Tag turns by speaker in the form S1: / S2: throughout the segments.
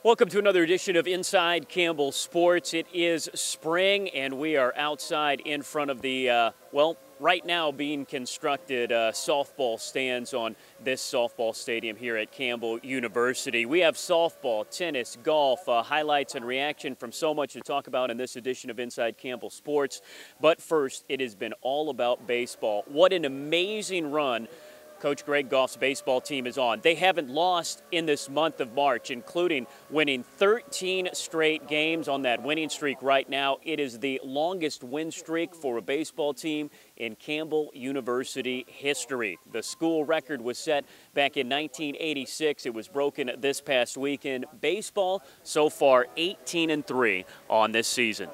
S1: Welcome to another edition of Inside Campbell Sports. It is spring and we are outside in front of the, right now being constructed softball stands on this softball stadium here at Campbell University. We have softball, tennis, golf, highlights and reaction from so much to talk about in this edition of Inside Campbell Sports. But first, it has been all about baseball. What an amazing run Coach Greg Goff's baseball team is on. They haven't lost in this month of March, including winning 13 straight games on that winning streak right now. It is the longest win streak for a baseball team in Campbell University history. The school record was set back in 1986. It was broken this past weekend. Baseball so far 18-3 on this season.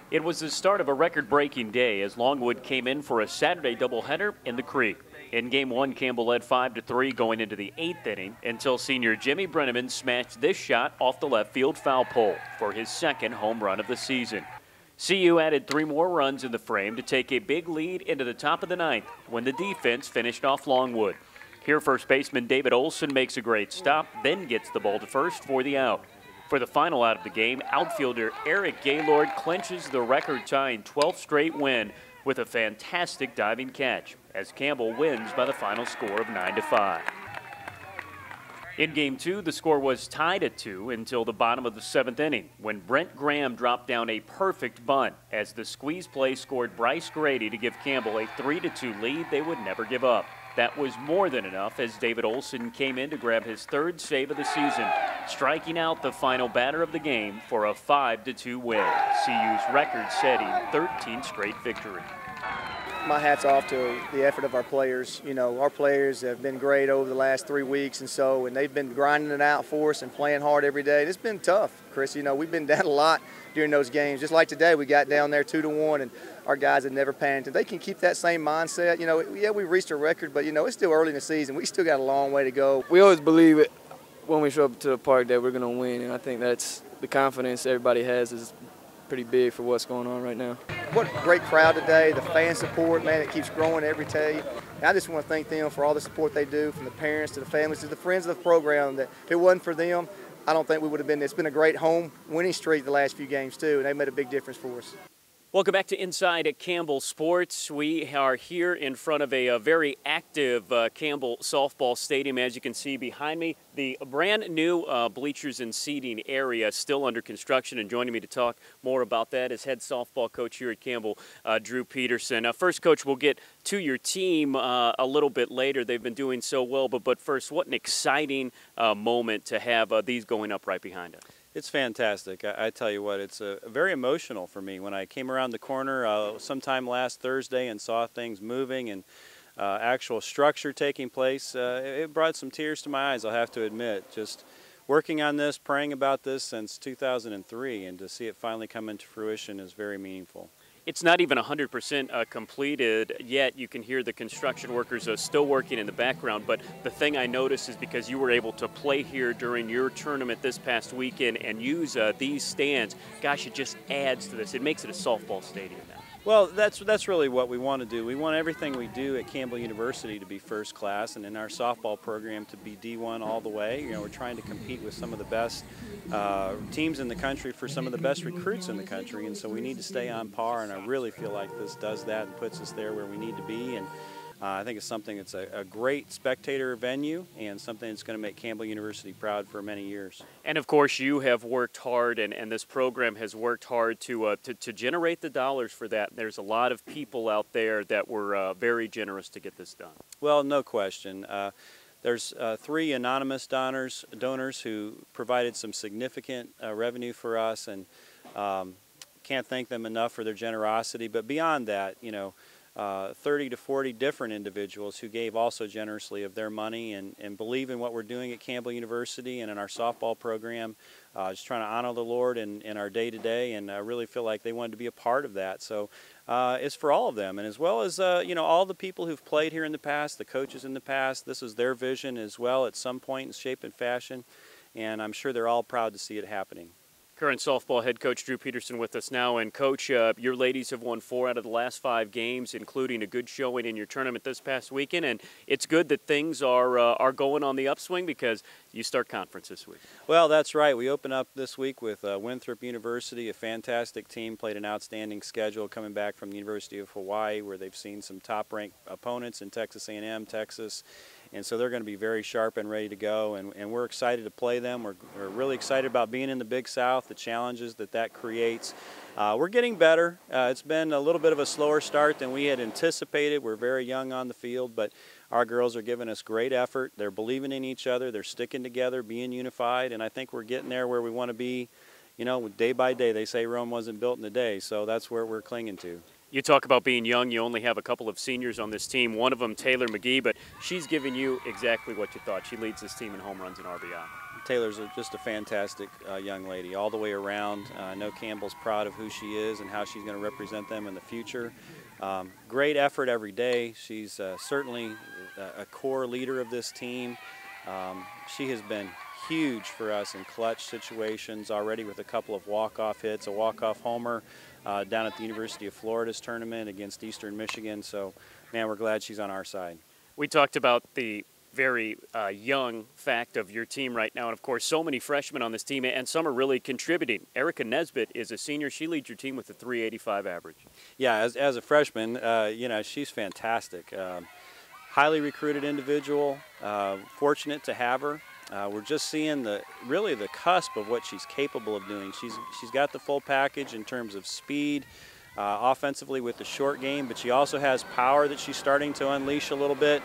S1: It was the start of a record-breaking day as Longwood came in for a Saturday doubleheader in the Creek. In Game 1, Campbell led 5-3 going into the 8th inning until senior Jimmy Brenneman smashed this shot off the left field foul pole for his second home run of the season. CU added 3 more runs in the frame to take a big lead into the top of the 9th when the defense finished off Longwood. Here, first baseman David Olson makes a great stop, then gets the ball to first for the out. For the final out of the game, outfielder Eric Gaylord clinches the record-tying 12th straight win with a fantastic diving catch, as Campbell wins by the final score of 9-5. In Game 2, the score was tied at 2 until the bottom of the 7th inning, when Brent Graham dropped down a perfect bunt as the squeeze play scored Bryce Grady to give Campbell a 3-2 lead they would never give up. That was more than enough as David Olson came in to grab his 3rd save of the season, striking out the final batter of the game for a 5-2 win, CU's record-setting 13th straight victory.
S2: My hat's off to the effort of our players. You know, our players have been great over the last 3 weeks and they've been grinding it out for us and playing hard every day. It's been tough, Chris. You know, we've been down a lot during those games. Just like today, we got down there 2-1 and our guys have never panicked. If they can keep that same mindset, you know, yeah, we reached a record, but, you know, it's still early in the season. We still got a long way to go.
S3: We always believe it when we show up to the park that we're going to win, and I think that's the confidence everybody has is pretty big for what's going on right now.
S2: What a great crowd today, the fan support, man, it keeps growing every day. And I just want to thank them for all the support they do, from the parents to the families to the friends of the program. That if it wasn't for them, I don't think we would have been. It's been a great home winning streak the last few games too, and they made a big difference for us.
S1: Welcome back to Inside at Campbell Sports. We are here in front of a very active Campbell softball stadium. As you can see behind me, the brand new bleachers and seating area still under construction. And joining me to talk more about that is head softball coach here at Campbell, Drew Peterson. First, Coach, we'll get to your team a little bit later. They've been doing so well, but first, what an exciting moment to have these going up right behind us.
S4: It's fantastic. I tell you what, it's very emotional for me. When I came around the corner sometime last Thursday and saw things moving and actual structure taking place, it brought some tears to my eyes, I'll have to admit. Just working on this, praying about this since 2003, and to see it finally come into fruition is very meaningful.
S1: It's not even 100% completed yet. You can hear the construction workers still working in the background, but the thing I noticed is because you were able to play here during your tournament this past weekend and use these stands, gosh, it just adds to this. It makes it a softball stadium now.
S4: Well, that's really what we want to do. We want everything we do at Campbell University to be first class, and in our softball program to be D1 all the way. You know, we're trying to compete with some of the best teams in the country for some of the best recruits in the country, and so we need to stay on par, and I really feel like this does that and puts us there where we need to be. And I think it's something that's a great spectator venue and something that's going to make Campbell University proud for many years.
S1: And of course, you have worked hard, and this program has worked hard to generate the dollars for that. There's a lot of people out there that were very generous to get this done.
S4: Well, no question. There's 3 anonymous donors who provided some significant revenue for us, and can't thank them enough for their generosity. But beyond that, you know, 30 to 40 different individuals who gave also generously of their money and believe in what we're doing at Campbell University and in our softball program, just trying to honor the Lord in our day-to-day, and I really feel like they wanted to be a part of that. So it's for all of them, and as well as you know, all the people who've played here in the past, the coaches in the past. This is their vision as well at some point in shape and fashion, and I'm sure they're all proud to see it happening.
S1: Current softball head coach Drew Peterson with us now. And Coach, your ladies have won 4 out of the last 5 games, including a good showing in your tournament this past weekend. And it's good that things are going on the upswing because you start conference this week.
S4: Well, that's right. We open up this week with Winthrop University, a fantastic team, played an outstanding schedule coming back from the University of Hawaii, where they've seen some top-ranked opponents in Texas A&M, Texas. And so they're going to be very sharp and ready to go, and we're excited to play them. We're really excited about being in the Big South, the challenges that creates. We're getting better. It's been a little bit of a slower start than we had anticipated. We're very young on the field, but our girls are giving us great effort. They're believing in each other. They're sticking together, being unified, and I think we're getting there where we want to be, you know, day by day. They say Rome wasn't built in a day, so that's where we're clinging to.
S1: You talk about being young. You only have a couple of seniors on this team, one of them Taylor McGee, but she's giving you exactly what you thought. She leads this team in home runs and RBI.
S4: Taylor's just a fantastic young lady all the way around. I know Campbell's proud of who she is and how she's going to represent them in the future. Great effort every day. She's certainly a core leader of this team. She has been huge for us in clutch situations already with a couple of walk-off hits, a walk-off homer down at the University of Florida's tournament against Eastern Michigan. So, man, we're glad she's on our side.
S1: We talked about the very young fact of your team right now, and of course so many freshmen on this team, and some are really contributing. Erica Nesbitt is a senior. She leads your team with a .385 average.
S4: Yeah, as a freshman, you know, she's fantastic. Highly recruited individual, fortunate to have her. We're just seeing really the cusp of what she's capable of doing. She's got the full package in terms of speed, offensively with the short game, but she also has power that she's starting to unleash a little bit.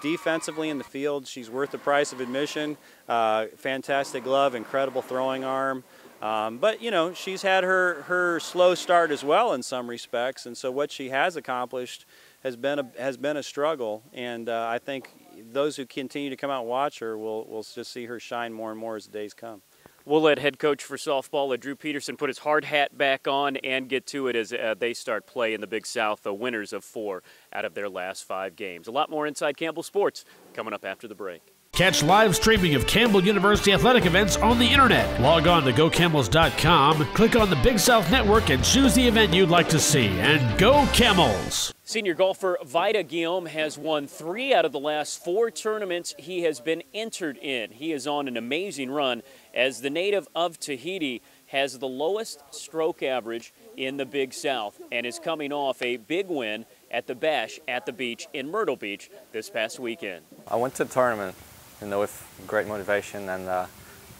S4: Defensively in the field, she's worth the price of admission. Fantastic glove, incredible throwing arm. But, you know, she's had her slow start as well in some respects, and so what she has accomplished has been a struggle. And I think those who continue to come out and watch her will just see her shine more and more as the days come.
S1: We'll let head coach for softball, Drew Peterson, put his hard hat back on and get to it as they start play in the Big South, the winners of 4 out of their last 5 games. A lot more Inside Campbell Sports coming up after the break.
S5: Catch live streaming of Campbell University athletic events on the internet. Log on to GoCamels.com, click on the Big South Network, and choose the event you'd like to see. And go Camels!
S1: Senior golfer Vida Guillaume has won 3 out of the last 4 tournaments he has been entered in. He is on an amazing run as the native of Tahiti has the lowest stroke average in the Big South and is coming off a big win at the Bash at the Beach in Myrtle Beach this past weekend.
S6: I went to the tournament, you know, with great motivation, and I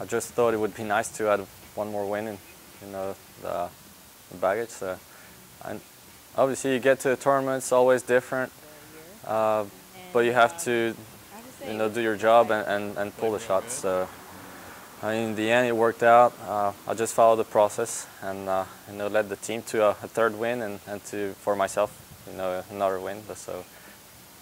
S6: just thought it would be nice to add one more win in, you know, the baggage. So, and obviously, you get to a tournament, it's always different, but you have to, you know, do your job and pull the shots. So, in the end, it worked out. I just followed the process and you know, led the team to a 3rd win and for myself, you know, another win. So,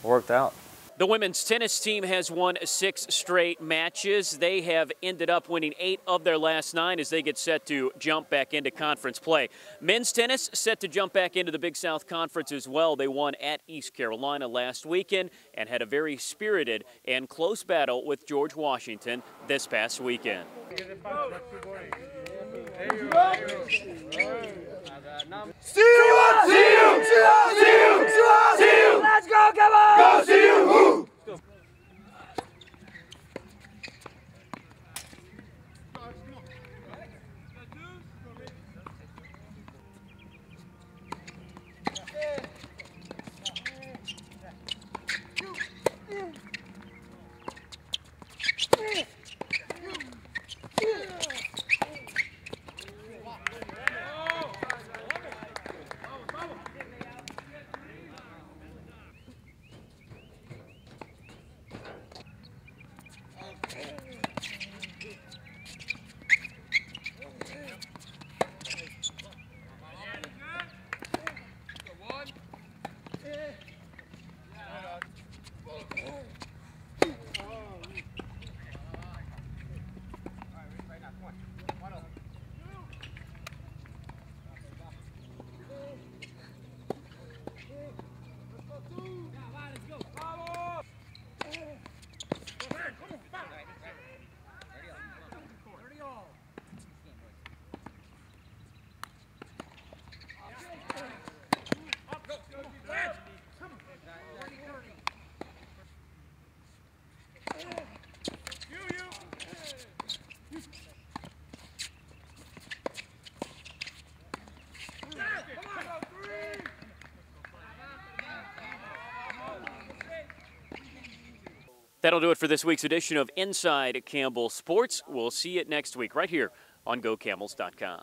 S6: it worked out.
S1: The women's tennis team has won 6 straight matches. They have ended up winning 8 of their last 9 as they get set to jump back into conference play. Men's tennis set to jump back into the Big South Conference as well. They won at East Carolina last weekend and had a very spirited and close battle with George Washington this past weekend.
S7: See you! Let's go, come on! Go see you! Woo!
S1: That'll do it for this week's edition of Inside Campbell Sports. We'll see you next week right here on GoCamels.com.